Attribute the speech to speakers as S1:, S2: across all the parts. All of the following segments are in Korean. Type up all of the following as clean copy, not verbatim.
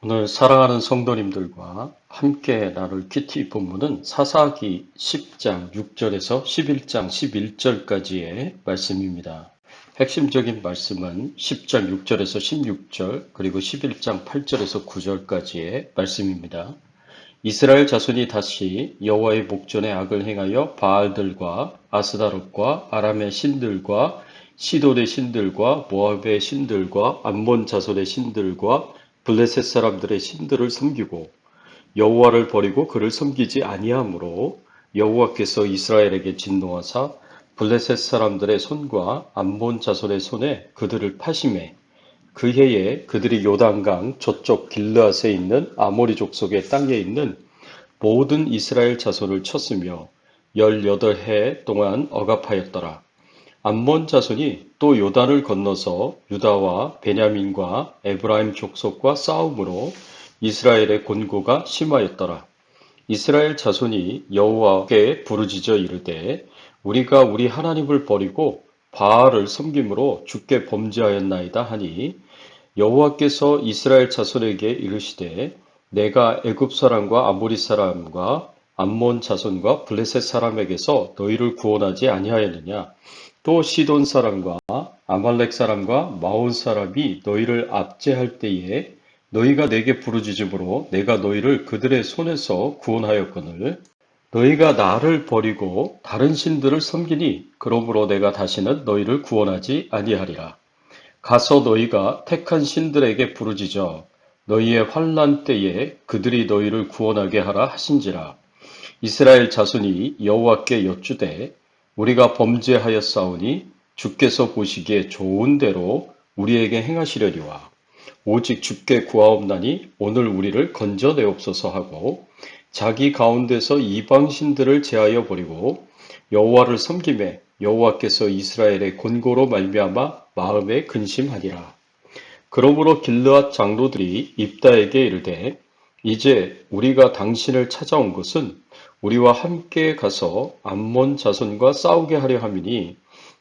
S1: 오늘 사랑하는 성도님들과 함께 나눌 큐티 본문은 사사기 10장 6절에서 11장 11절까지의 말씀입니다. 핵심적인 말씀은 10장 6절에서 16절 그리고 11장 8절에서 9절까지의 말씀입니다. 이스라엘 자손이 다시 여호와의 목전에 악을 행하여 바알들과 아스다롯과 아람의 신들과 시돈의 신들과 모압의 신들과 암몬 자손의 신들과 블레셋 사람들의 신들을 섬기고 여호와를 버리고 그를 섬기지 아니하므로 여호와께서 이스라엘에게 진노하사 블레셋 사람들의 손과 암몬 자손의 손에 그들을 파심해 그 해에 그들이 요단강 저쪽 길르앗에 있는 아모리 족속의 땅에 있는 모든 이스라엘 자손을 쳤으며 18해 동안 억압하였더라. 암몬 자손이 또 요단을 건너서 유다와 베냐민과 에브라임 족속과 싸움으로 이스라엘의 곤고가 심하였더라. 이스라엘 자손이 여호와께 부르짖어 이르되 우리가 우리 하나님을 버리고 바알을 섬김으로 주께 범죄하였나이다 하니 여호와께서 이스라엘 자손에게 이르시되 내가 애굽 사람과 아모리 사람과 암몬 자손과 블레셋 사람에게서 너희를 구원하지 아니하였느냐. 또 시돈 사람과 아말렉 사람과 마온 사람이 너희를 압제할 때에 너희가 내게 부르짖음으로 내가 너희를 그들의 손에서 구원하였거늘 너희가 나를 버리고 다른 신들을 섬기니 그러므로 내가 다시는 너희를 구원하지 아니하리라. 가서 너희가 택한 신들에게 부르짖어 너희의 환난 때에 그들이 너희를 구원하게 하라 하신지라. 이스라엘 자손이 여호와께 여쭈되 우리가 범죄하였사오니 주께서 보시기에 좋은 대로 우리에게 행하시려니와 오직 주께 구하옵나니 오늘 우리를 건져내옵소서 하고 자기 가운데서 이방 신들을 제하여 버리고 여호와를 섬기매 여호와께서 이스라엘의 곤고로 말미암아 마음에 근심하니라. 그러므로 길르앗 장로들이 입다에게 이르되 이제 우리가 당신을 찾아온 것은 우리와 함께 가서 암몬 자손과 싸우게 하려 함이니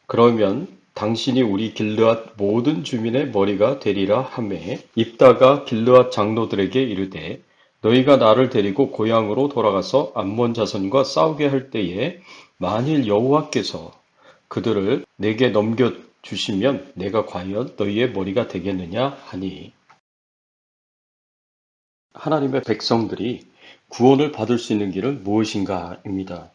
S1: 그러면 당신이 우리 길르앗 모든 주민의 머리가 되리라 하매 입다가 길르앗 장로들에게 이르되 너희가 나를 데리고 고향으로 돌아가서 암몬 자손과 싸우게 할 때에 만일 여호와께서 그들을 내게 넘겨주시면 내가 과연 너희의 머리가 되겠느냐 하니 하나님의 백성들이 구원을 받을 수 있는 길은 무엇인가입니다.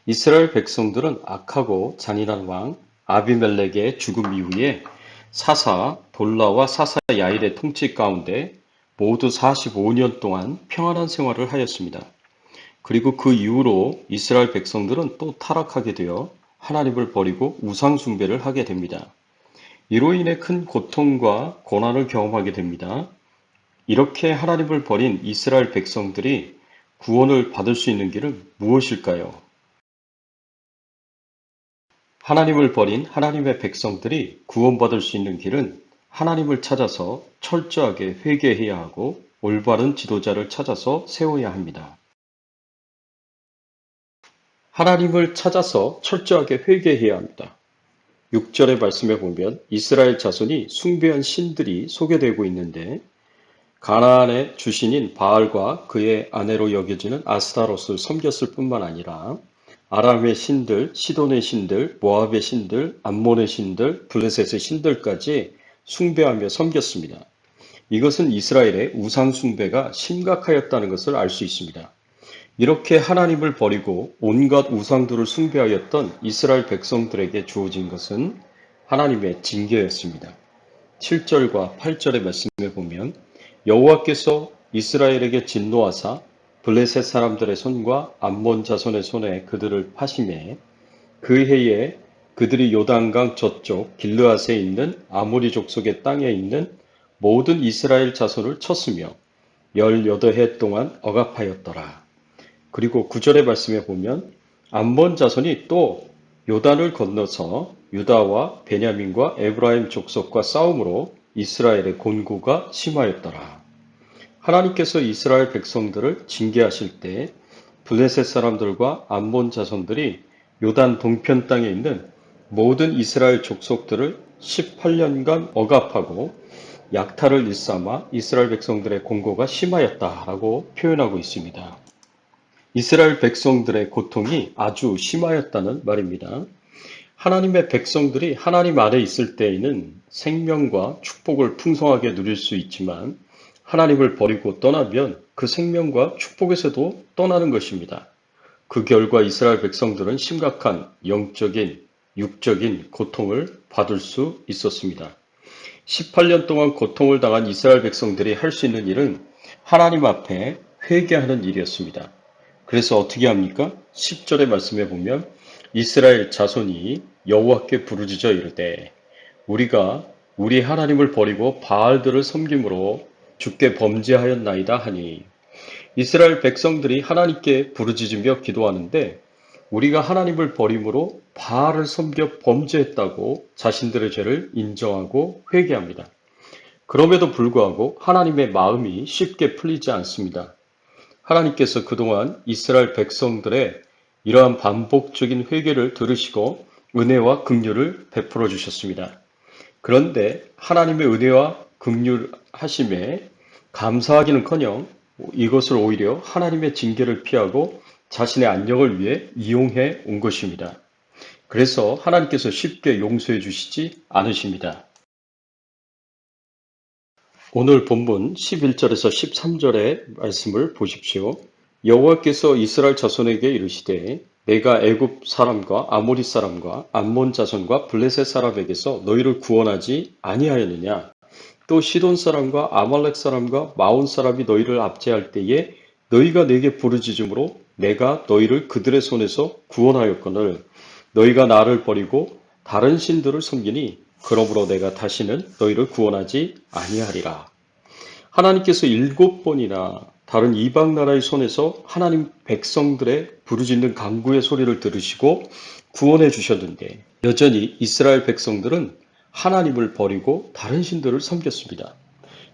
S1: 이스라엘 백성들은 악하고 잔인한 왕 아비멜렉의 죽음 이후에 사사 돌라와 사사 야일의 통치 가운데 모두 45년 동안 평안한 생활을 하였습니다. 그리고 그 이후로 이스라엘 백성들은 또 타락하게 되어 하나님을 버리고 우상 숭배를 하게 됩니다. 이로 인해 큰 고통과 고난을 경험하게 됩니다. 이렇게 하나님을 버린 이스라엘 백성들이 구원을 받을 수 있는 길은 무엇일까요? 하나님을 버린 하나님의 백성들이 구원받을 수 있는 길은 하나님을 찾아서 철저하게 회개해야 하고 올바른 지도자를 찾아서 세워야 합니다. 하나님을 찾아서 철저하게 회개해야 합니다. 6절의 말씀에 보면 이스라엘 자손이 숭배한 신들이 소개되고 있는데 가나안의 주신인 바알과 그의 아내로 여겨지는 아스타롯을 섬겼을 뿐만 아니라 아람의 신들, 시돈의 신들, 모압의 신들, 암몬의 신들, 블레셋의 신들까지 숭배하며 섬겼습니다. 이것은 이스라엘의 우상 숭배가 심각하였다는 것을 알 수 있습니다. 이렇게 하나님을 버리고 온갖 우상들을 숭배하였던 이스라엘 백성들에게 주어진 것은 하나님의 징계였습니다. 7절과 8절의 말씀에 보면 여호와께서 이스라엘에게 진노하사 블레셋 사람들의 손과 암몬 자손의 손에 그들을 파심해 그 해에 그들이 요단강 저쪽 길르앗에 있는 아모리 족속의 땅에 있는 모든 이스라엘 자손을 쳤으며 18해 동안 억압하였더라. 그리고 9절의 말씀에 보면 암몬 자손이 또 요단을 건너서 유다와 베냐민과 에브라임 족속과 싸움으로 이스라엘의 곤고가 심하였더라. 하나님께서 이스라엘 백성들을 징계하실 때 블레셋 사람들과 암몬 자손들이 요단 동편 땅에 있는 모든 이스라엘 족속들을 18년간 억압하고 약탈을 일삼아 이스라엘 백성들의 공고가 심하였다라고 표현하고 있습니다. 이스라엘 백성들의 고통이 아주 심하였다는 말입니다. 하나님의 백성들이 하나님 안에 있을 때에는 생명과 축복을 풍성하게 누릴 수 있지만 하나님을 버리고 떠나면 그 생명과 축복에서도 떠나는 것입니다. 그 결과 이스라엘 백성들은 심각한 영적인, 육적인 고통을 받을 수 있었습니다. 18년 동안 고통을 당한 이스라엘 백성들이 할 수 있는 일은 하나님 앞에 회개하는 일이었습니다. 그래서 어떻게 합니까? 10절의 말씀에 보면 이스라엘 자손이 여호와께 부르짖어 이르되 우리가 우리 하나님을 버리고 바알들을 섬김으로 주께 범죄하였나이다 하니 이스라엘 백성들이 하나님께 부르짖으며 기도하는데 우리가 하나님을 버림으로 바알을 섬겨 범죄했다고 자신들의 죄를 인정하고 회개합니다. 그럼에도 불구하고 하나님의 마음이 쉽게 풀리지 않습니다. 하나님께서 그동안 이스라엘 백성들의 이러한 반복적인 회개를 들으시고 은혜와 긍휼을 베풀어 주셨습니다. 그런데 하나님의 은혜와 긍휼하심에 감사하기는커녕 이것을 오히려 하나님의 징계를 피하고 자신의 안녕을 위해 이용해 온 것입니다. 그래서 하나님께서 쉽게 용서해 주시지 않으십니다. 오늘 본문 11절에서 13절의 말씀을 보십시오. 여호와께서 이스라엘 자손에게 이르시되 내가 애굽 사람과 아모리 사람과 암몬 자손과 블레셋 사람에게서 너희를 구원하지 아니하였느냐? 또 시돈 사람과 아말렉 사람과 마온 사람이 너희를 압제할 때에 너희가 내게 부르짖음으로 내가 너희를 그들의 손에서 구원하였거늘 너희가 나를 버리고 다른 신들을 섬기니 그러므로 내가 다시는 너희를 구원하지 아니하리라. 하나님께서 7번이나 다른 이방 나라의 손에서 하나님 백성들의 부르짖는 간구의 소리를 들으시고 구원해 주셨는데 여전히 이스라엘 백성들은 하나님을 버리고 다른 신들을 섬겼습니다.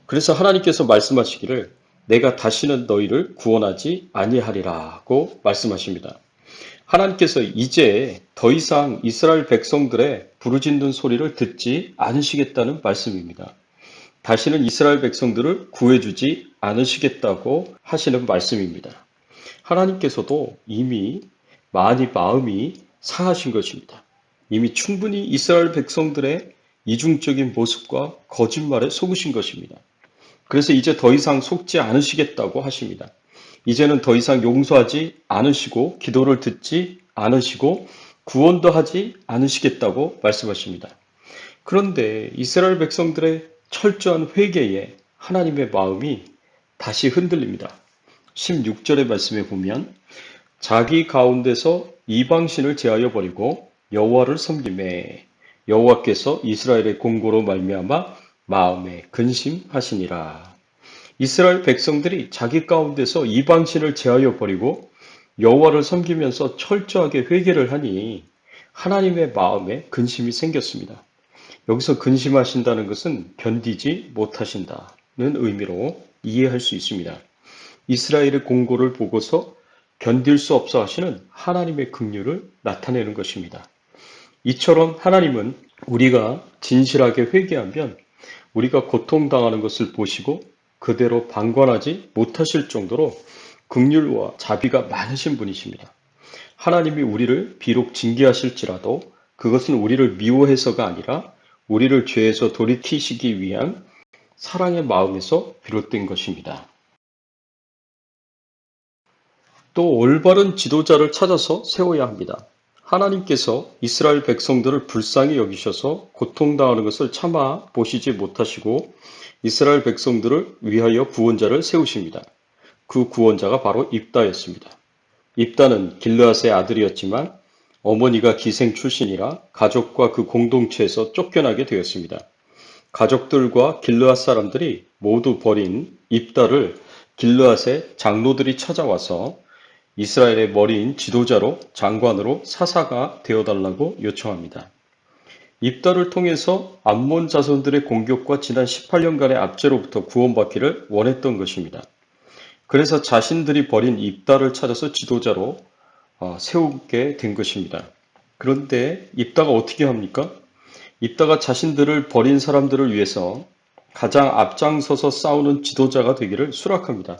S1: 그래서 하나님께서 말씀하시기를 내가 다시는 너희를 구원하지 아니하리라고 말씀하십니다. 하나님께서 이제 더 이상 이스라엘 백성들의 부르짖는 소리를 듣지 않으시겠다는 말씀입니다. 다시는 이스라엘 백성들을 구해주지 않으시겠다고 하시는 말씀입니다. 하나님께서도 이미 많이 마음이 상하신 것입니다. 이미 충분히 이스라엘 백성들의 이중적인 모습과 거짓말에 속으신 것입니다. 그래서 이제 더 이상 속지 않으시겠다고 하십니다. 이제는 더 이상 용서하지 않으시고 기도를 듣지 않으시고 구원도 하지 않으시겠다고 말씀하십니다. 그런데 이스라엘 백성들의 철저한 회개에 하나님의 마음이 다시 흔들립니다. 16절의 말씀에 보면 자기 가운데서 이방신을 제하여 버리고 여호와를 섬김에 여호와께서 이스라엘의 공고로 말미암아 마음에 근심하시니라. 이스라엘 백성들이 자기 가운데서 이방신을 제하여 버리고 여호와를 섬기면서 철저하게 회개를 하니 하나님의 마음에 근심이 생겼습니다. 여기서 근심하신다는 것은 견디지 못하신다는 의미로 이해할 수 있습니다. 이스라엘의 공고를 보고서 견딜 수 없어 하시는 하나님의 긍휼을 나타내는 것입니다. 이처럼 하나님은 우리가 진실하게 회개하면 우리가 고통당하는 것을 보시고 그대로 방관하지 못하실 정도로 긍휼과 자비가 많으신 분이십니다. 하나님이 우리를 비록 징계하실지라도 그것은 우리를 미워해서가 아니라 우리를 죄에서 돌이키시기 위한 사랑의 마음에서 비롯된 것입니다. 또 올바른 지도자를 찾아서 세워야 합니다. 하나님께서 이스라엘 백성들을 불쌍히 여기셔서 고통당하는 것을 참아 보시지 못하시고 이스라엘 백성들을 위하여 구원자를 세우십니다. 그 구원자가 바로 입다였습니다. 입다는 길르앗의 아들이었지만 어머니가 기생 출신이라 가족과 그 공동체에서 쫓겨나게 되었습니다. 가족들과 길르앗 사람들이 모두 버린 입다를 길르앗의 장로들이 찾아와서 이스라엘의 머리인 지도자로 장관으로 사사가 되어달라고 요청합니다. 입다를 통해서 암몬 자손들의 공격과 지난 18년간의 압제로부터 구원받기를 원했던 것입니다. 그래서 자신들이 버린 입다를 찾아서 지도자로 세우게 된 것입니다. 그런데 입다가 어떻게 합니까? 입다가 자신들을 버린 사람들을 위해서 가장 앞장서서 싸우는 지도자가 되기를 수락합니다.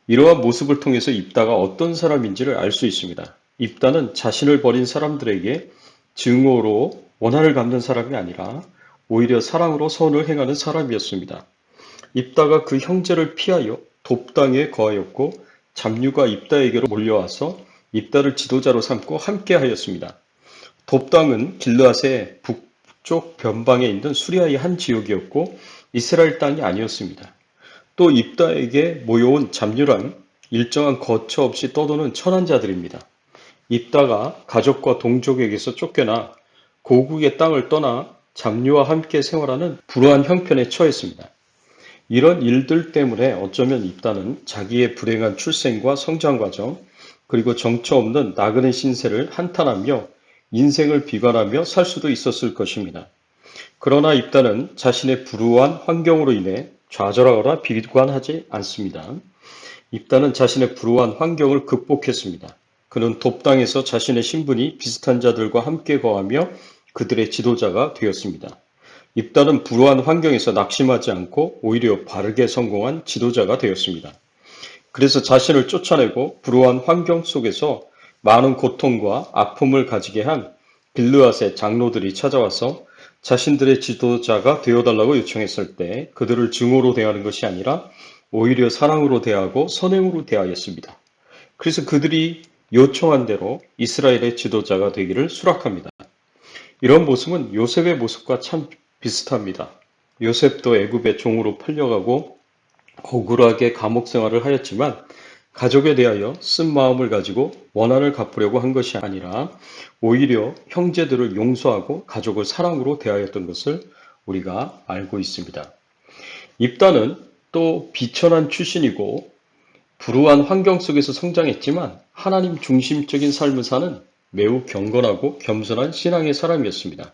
S1: 이러한 모습을 통해서 입다가 어떤 사람인지를 알 수 있습니다. 입다는 자신을 버린 사람들에게 증오로 원한을 갚는 사람이 아니라 오히려 사랑으로 선을 행하는 사람이었습니다. 입다가 그 형제를 피하여 돕당에 거하였고 잡류가 입다에게로 몰려와서 입다를 지도자로 삼고 함께하였습니다. 돕당은 길르앗의 북쪽 변방에 있는 수리아의 한 지역이었고 이스라엘 땅이 아니었습니다. 또 입다에게 모여온 잡류란 일정한 거처 없이 떠도는 천한 자들입니다. 입다가 가족과 동족에게서 쫓겨나 고국의 땅을 떠나 잡류와 함께 생활하는 불우한 형편에 처했습니다. 이런 일들 때문에 어쩌면 입다는 자기의 불행한 출생과 성장 과정, 그리고 정처 없는 나그네 신세를 한탄하며 인생을 비관하며 살 수도 있었을 것입니다. 그러나 입다는 자신의 불우한 환경으로 인해 좌절하거나 비관하지 않습니다. 입다는 자신의 불우한 환경을 극복했습니다. 그는 돕당에서 자신의 신분이 비슷한 자들과 함께 거하며 그들의 지도자가 되었습니다. 입다는 불우한 환경에서 낙심하지 않고 오히려 바르게 성공한 지도자가 되었습니다. 그래서 자신을 쫓아내고 불우한 환경 속에서 많은 고통과 아픔을 가지게 한 길르앗의 장로들이 찾아와서 자신들의 지도자가 되어달라고 요청했을 때 그들을 증오로 대하는 것이 아니라 오히려 사랑으로 대하고 선행으로 대하였습니다. 그래서 그들이 요청한 대로 이스라엘의 지도자가 되기를 수락합니다. 이런 모습은 요셉의 모습과 참 비슷합니다. 요셉도 애굽의 종으로 팔려가고 억울하게 감옥 생활을 하였지만 가족에 대하여 쓴 마음을 가지고 원한을 갚으려고 한 것이 아니라 오히려 형제들을 용서하고 가족을 사랑으로 대하였던 것을 우리가 알고 있습니다. 입다는 또 비천한 출신이고 불우한 환경 속에서 성장했지만 하나님 중심적인 삶을 사는 매우 경건하고 겸손한 신앙의 사람이었습니다.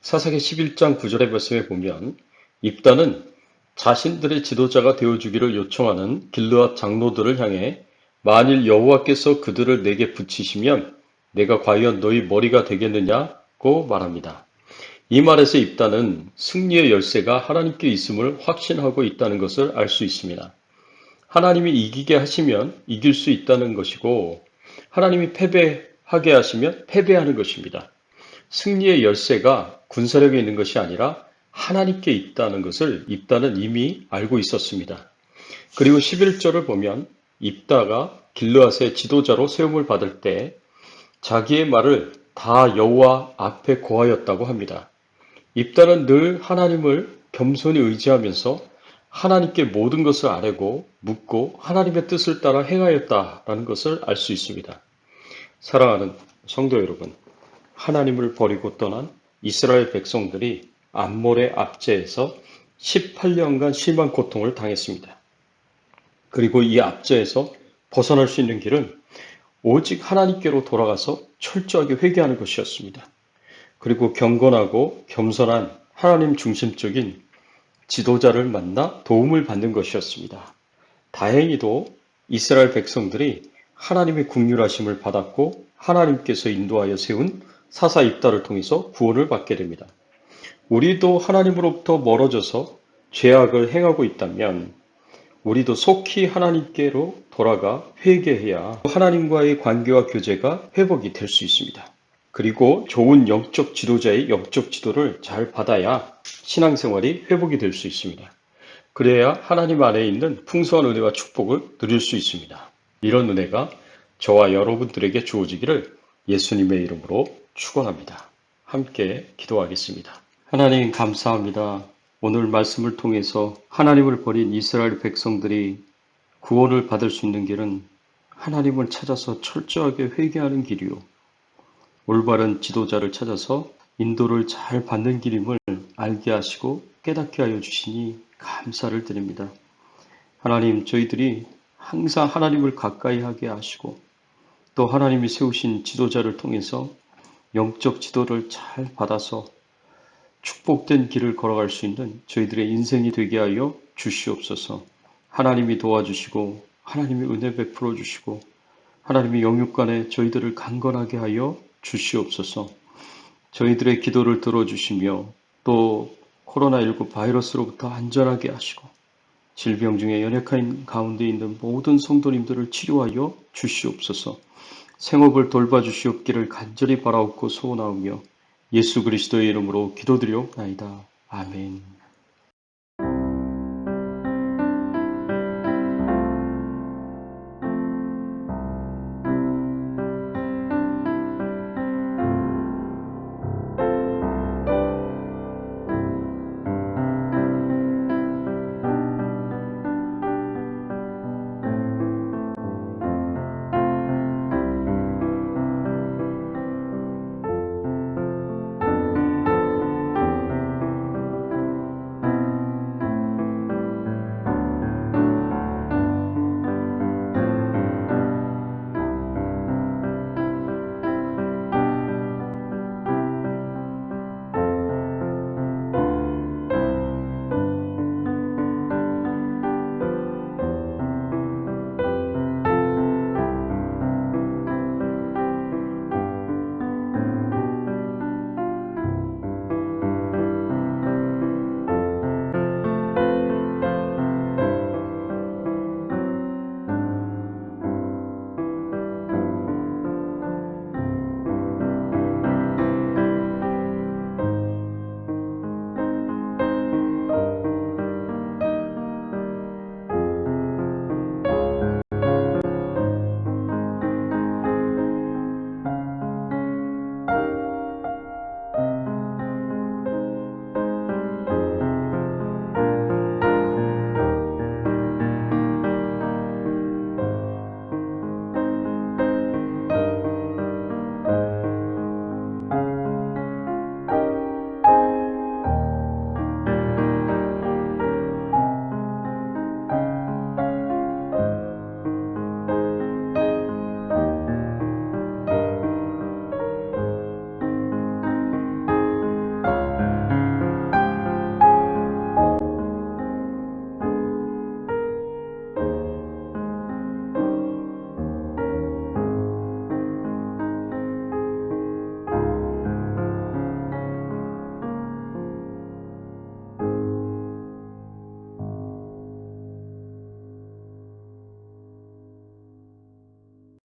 S1: 사사기 11장 9절의 말씀에 보면 입다는 자신들의 지도자가 되어주기를 요청하는 길르앗 장로들을 향해 만일 여호와께서 그들을 내게 붙이시면 내가 과연 너희 머리가 되겠느냐고 말합니다. 이 말에서 입다는 승리의 열쇠가 하나님께 있음을 확신하고 있다는 것을 알 수 있습니다. 하나님이 이기게 하시면 이길 수 있다는 것이고 하나님이 패배하게 하시면 패배하는 것입니다. 승리의 열쇠가 군사력에 있는 것이 아니라 하나님께 있다는 것을 입다는 이미 알고 있었습니다. 그리고 11절을 보면 입다가 길르앗의 지도자로 세움을 받을 때 자기의 말을 다 여호와 앞에 고하였다고 합니다. 입다는 늘 하나님을 겸손히 의지하면서 하나님께 모든 것을 아뢰고 묻고 하나님의 뜻을 따라 행하였다라는 것을 알 수 있습니다. 사랑하는 성도 여러분, 하나님을 버리고 떠난 이스라엘 백성들이 암몰의 압제에서 18년간 심한 고통을 당했습니다. 그리고 이 압제에서 벗어날 수 있는 길은 오직 하나님께로 돌아가서 철저하게 회개하는 것이었습니다. 그리고 경건하고 겸손한 하나님 중심적인 지도자를 만나 도움을 받는 것이었습니다. 다행히도 이스라엘 백성들이 하나님의 긍휼하심을 받았고 하나님께서 인도하여 세운 사사 입다를 통해서 구원을 받게 됩니다. 우리도 하나님으로부터 멀어져서 죄악을 행하고 있다면 우리도 속히 하나님께로 돌아가 회개해야 하나님과의 관계와 교제가 회복이 될 수 있습니다. 그리고 좋은 영적 지도자의 영적 지도를 잘 받아야 신앙생활이 회복이 될 수 있습니다. 그래야 하나님 안에 있는 풍성한 은혜와 축복을 누릴 수 있습니다. 이런 은혜가 저와 여러분들에게 주어지기를 예수님의 이름으로 축원합니다. 함께 기도하겠습니다. 하나님 감사합니다. 오늘 말씀을 통해서 하나님을 버린 이스라엘 백성들이 구원을 받을 수 있는 길은 하나님을 찾아서 철저하게 회개하는 길이요. 올바른 지도자를 찾아서 인도를 잘 받는 길임을 알게 하시고 깨닫게 하여 주시니 감사를 드립니다. 하나님, 저희들이 항상 하나님을 가까이 하게 하시고 또 하나님이 세우신 지도자를 통해서 영적 지도를 잘 받아서 축복된 길을 걸어갈 수 있는 저희들의 인생이 되게 하여 주시옵소서. 하나님이 도와주시고 하나님이 은혜 베풀어 주시고 하나님이 영육간에 저희들을 강건하게 하여 주시옵소서. 저희들의 기도를 들어주시며 또 코로나19 바이러스로부터 안전하게 하시고 질병 중에 연약한 가운데 있는 모든 성도님들을 치료하여 주시옵소서. 생업을 돌봐주시옵기를 간절히 바라옵고 소원하오며 예수 그리스도의 이름으로 기도드리옵나이다. 아멘.